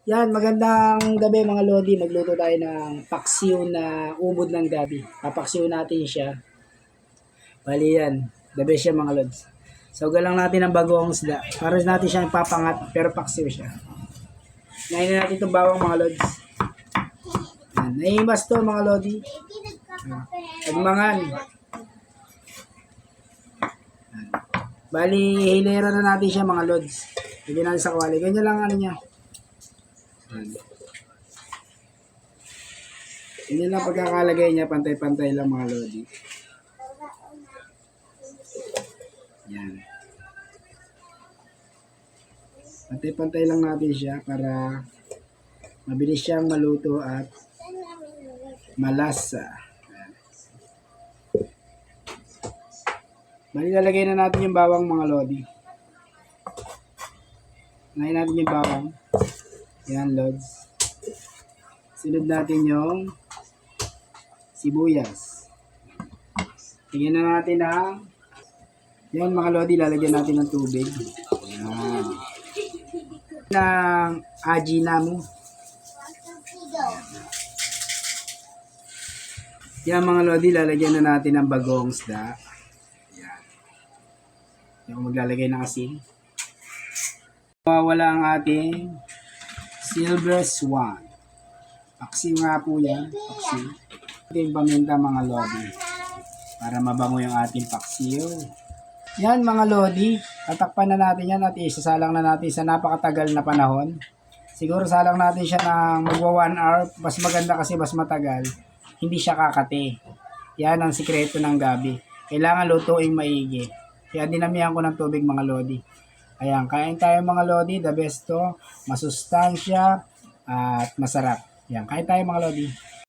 Yan, magandang gabi mga Lodi. Magluto tayo ng paksiw na ubod ng gabi. Papaksiw natin siya. Bali yan, the best siya mga Lods. So, galang natin ang bagoong isda. Para natin siyang ipapangat, pero paksiw siya. Nainin natin itong bawang mga Lods. Yan, naihimas to mga Lodi. Agmangan. Bali, hilera na natin siya mga Lods. Lagyan natin sa kawali. Ganyan lang ano niya. Yan lang pagkakalagay niya, pantay-pantay lang mga Lodi. Yan. Pantay-pantay lang natin siya para mabilis siyang maluto at malasa. Bali, lalagay na natin yung bawang mga Lodi. Lagyan natin yung bawang. Yan, Lods. Sunod natin yung sibuyas. Tingnan na natin ang yan mga Lodi, lalagyan natin ng tubig. Yan. Ng aji na mo. Yan mga Lodi, lalagyan na natin ng bagong isda. Yan. Yung maglalagay ng asin. Mawawala ang ating silver swan. Paksiw nga po yan. Paksiw. Ito yung paminta mga Lodi. Para mabango yung ating paksiw. Yan mga Lodi. Tatakpan na natin yan at isasalang na natin sa napakatagal na panahon. Siguro salang natin siya ng magwa 1 hour. Mas maganda kasi mas matagal. Hindi siya kakate. Yan ang sikreto ng gabi. Kailangan lutuing maigi. Kaya dinamihan ko ng tubig mga Lodi. Ayan, kain tayo mga Lodi. The best to. Masustansya at masarap. Yan, kain tayo mga Lodi.